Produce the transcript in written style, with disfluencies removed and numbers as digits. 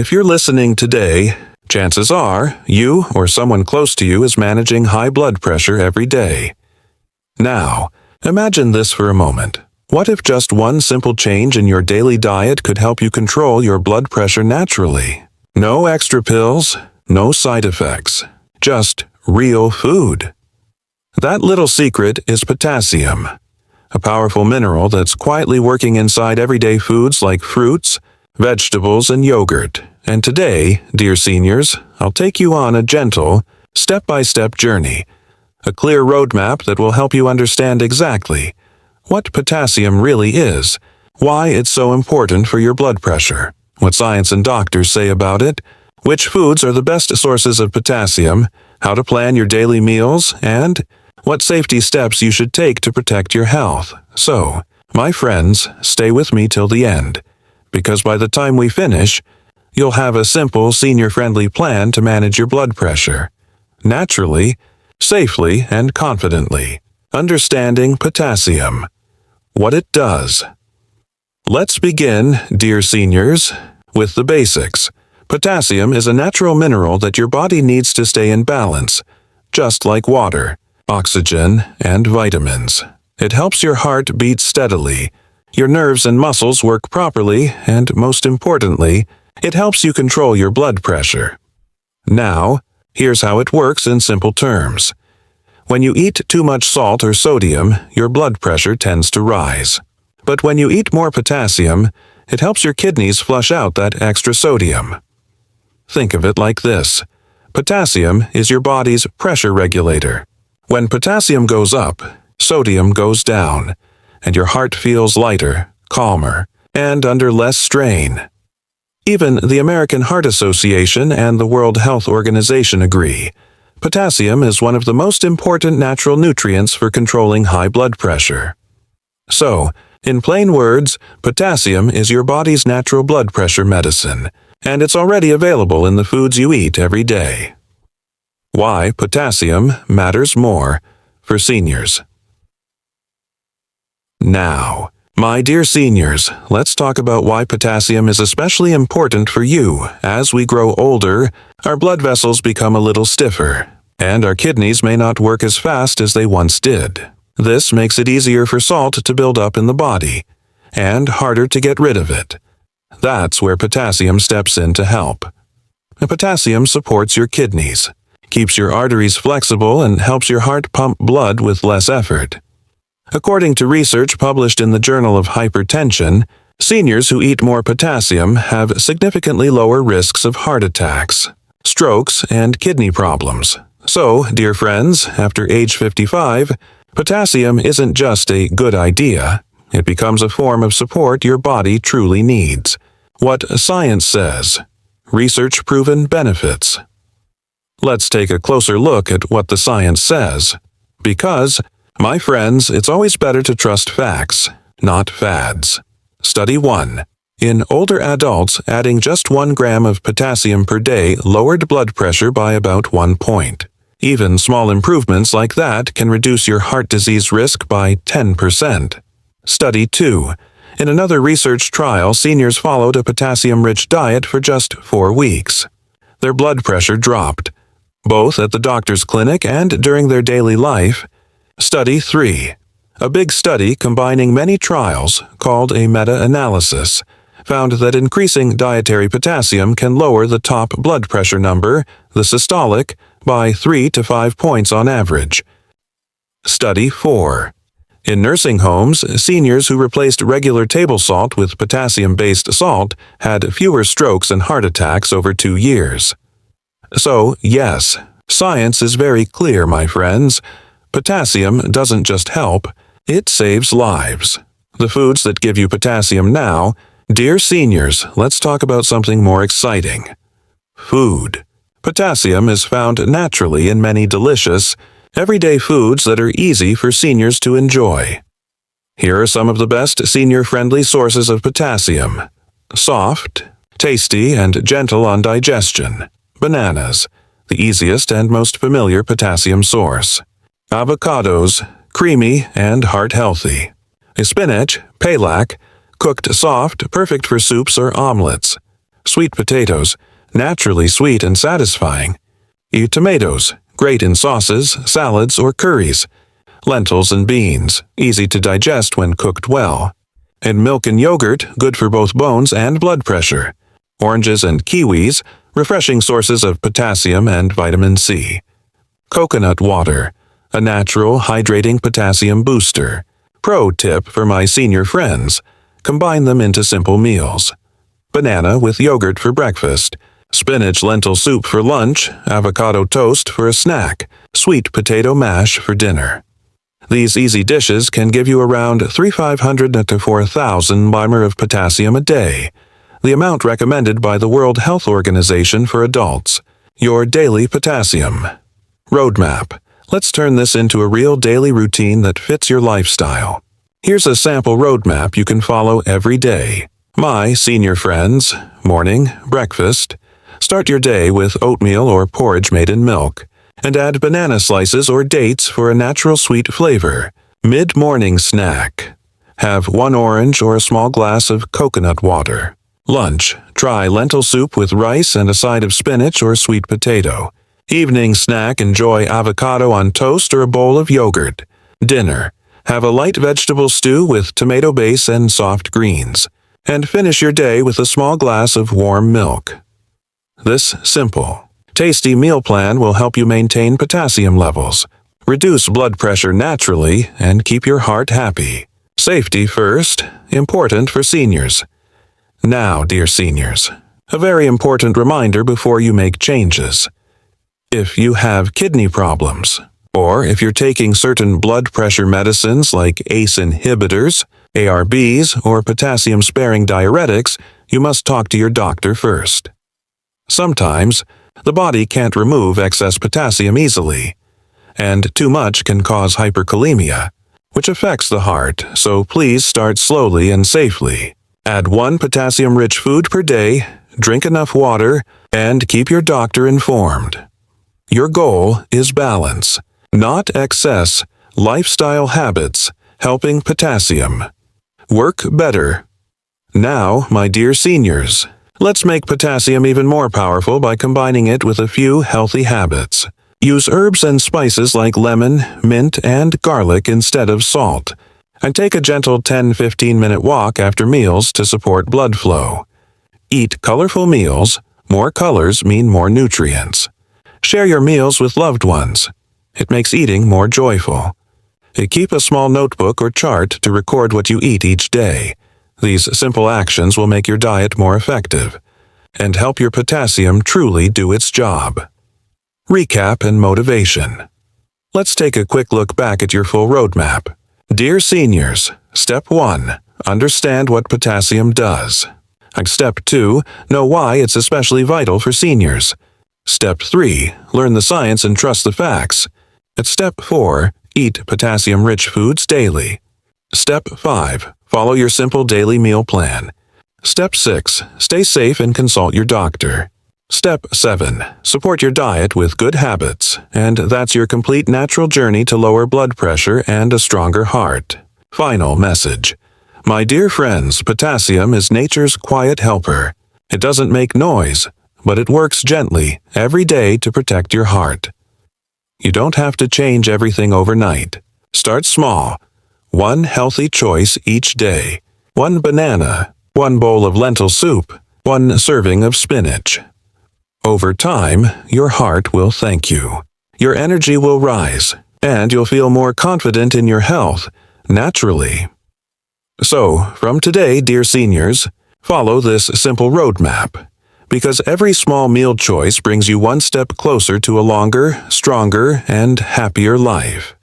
If you're listening today, chances are you or someone close to you is managing high blood pressure every day. Now, imagine this for a moment. What if just one simple change in your daily diet could help you control your blood pressure naturally? No extra pills, no side effects, just real food. That little secret is potassium, a powerful mineral that's quietly working inside everyday foods like fruits, vegetables, and yogurt. And today, dear seniors, I'll take you on a gentle, step-by-step journey, a clear roadmap that will help you understand exactly what potassium really is, why it's so important for your blood pressure, what science and doctors say about it, which foods are the best sources of potassium, how to plan your daily meals, and what safety steps you should take to protect your health. So, my friends, stay with me till the end, because by the time we finish, you'll have a simple, senior-friendly plan to manage your blood pressure, naturally, safely, and confidently. Understanding potassium. What it does. Let's begin, dear seniors, with the basics. Potassium is a natural mineral that your body needs to stay in balance, just like water, oxygen, and vitamins. It helps your heart beat steadily, your nerves and muscles work properly, and most importantly, it helps you control your blood pressure. Now, here's how it works in simple terms. When you eat too much salt or sodium, your blood pressure tends to rise. But when you eat more potassium, it helps your kidneys flush out that extra sodium. Think of it like this. Potassium is your body's pressure regulator. When potassium goes up, sodium goes down, and your heart feels lighter, calmer, and under less strain. Even the American Heart Association and the World Health Organization agree. Potassium is one of the most important natural nutrients for controlling high blood pressure. So, in plain words, potassium is your body's natural blood pressure medicine, and it's already available in the foods you eat every day. Why potassium matters more for seniors. Now, my dear seniors, let's talk about why potassium is especially important for you. As we grow older, our blood vessels become a little stiffer, and our kidneys may not work as fast as they once did. This makes it easier for salt to build up in the body, and harder to get rid of it. That's where potassium steps in to help. Potassium supports your kidneys, keeps your arteries flexible, and helps your heart pump blood with less effort. According to research published in the Journal of Hypertension, seniors who eat more potassium have significantly lower risks of heart attacks, strokes, and kidney problems. So, dear friends, after age 55, potassium isn't just a good idea. It becomes a form of support your body truly needs. What science says. Research-proven benefits. Let's take a closer look at what the science says. Because, my friends, it's always better to trust facts, not fads. Study 1. In older adults, adding just 1 gram of potassium per day lowered blood pressure by about 1 point. Even small improvements like that can reduce your heart disease risk by 10%. Study 2. In another research trial, seniors followed a potassium-rich diet for just 4 weeks. Their blood pressure dropped, both at the doctor's clinic and during their daily life. Study 3. A big study combining many trials, called a meta-analysis, found that increasing dietary potassium can lower the top blood pressure number, the systolic, by 3 to 5 points on average. Study 4. In nursing homes, seniors who replaced regular table salt with potassium-based salt had fewer strokes and heart attacks over 2 years. So, yes, science is very clear, my friends. Potassium doesn't just help, it saves lives. The foods that give you potassium now, dear seniors, let's talk about something more exciting. Food. Potassium is found naturally in many delicious, everyday foods that are easy for seniors to enjoy. Here are some of the best senior-friendly sources of potassium. Soft, tasty, and gentle on digestion. Bananas, the easiest and most familiar potassium source. Avocados, creamy and heart-healthy. Spinach, palak, cooked soft, perfect for soups or omelets. Sweet potatoes, naturally sweet and satisfying. Eat tomatoes, great in sauces, salads, or curries. Lentils and beans, easy to digest when cooked well. And milk and yogurt, good for both bones and blood pressure. Oranges and kiwis, refreshing sources of potassium and vitamin C. Coconut water, a natural, hydrating potassium booster. Pro tip for my senior friends: combine them into simple meals. Banana with yogurt for breakfast. Spinach lentil soup for lunch, avocado toast for a snack, sweet potato mash for dinner. These easy dishes can give you around 3,500 to 4,000 mimer of potassium a day, the amount recommended by the World Health Organization for adults. Your daily potassium. Roadmap. Let's turn this into a real daily routine that fits your lifestyle. Here's a sample roadmap you can follow every day. My senior friends, morning, breakfast. Start your day with oatmeal or porridge made in milk, and add banana slices or dates for a natural sweet flavor. Mid-morning snack. Have 1 orange or a small glass of coconut water. Lunch. Try lentil soup with rice and a side of spinach or sweet potato. Evening snack. Enjoy avocado on toast or a bowl of yogurt. Dinner. Have a light vegetable stew with tomato base and soft greens. And finish your day with a small glass of warm milk. This simple, tasty meal plan will help you maintain potassium levels, reduce blood pressure naturally, and keep your heart happy. Safety first, important for seniors. Now, dear seniors, a very important reminder before you make changes. If you have kidney problems, or if you're taking certain blood pressure medicines like ACE inhibitors, ARBs, or potassium-sparing diuretics, you must talk to your doctor first. Sometimes, the body can't remove excess potassium easily, and too much can cause hyperkalemia, which affects the heart, so please start slowly and safely. Add 1 potassium-rich food per day, drink enough water, and keep your doctor informed. Your goal is balance, not excess, lifestyle habits, helping potassium. Work better. Now, my dear seniors, let's make potassium even more powerful by combining it with a few healthy habits. Use herbs and spices like lemon, mint, and garlic instead of salt. And take a gentle 10-15-minute walk after meals to support blood flow. Eat colorful meals. More colors mean more nutrients. Share your meals with loved ones. It makes eating more joyful. Keep a small notebook or chart to record what you eat each day. These simple actions will make your diet more effective and help your potassium truly do its job. Recap and motivation. Let's take a quick look back at your full roadmap. Dear seniors, Step 1. Understand what potassium does. Step 2. Know why it's especially vital for seniors. Step 3. Learn the science and trust the facts. Step 4. Eat potassium-rich foods daily. Step 5. Follow your simple daily meal plan. Step 6. Stay safe and consult your doctor. Step 7. Support your diet with good habits, and that's your complete natural journey to lower blood pressure and a stronger heart. Final message. My dear friends, potassium is nature's quiet helper. It doesn't make noise, but it works gently every day to protect your heart. You don't have to change everything overnight. Start small. 1 healthy choice each day. 1 banana, 1 bowl of lentil soup, 1 serving of spinach. Over time, your heart will thank you. Your energy will rise, and you'll feel more confident in your health, naturally. So, from today, dear seniors, follow this simple roadmap, because every small meal choice brings you 1 step closer to a longer, stronger, and happier life.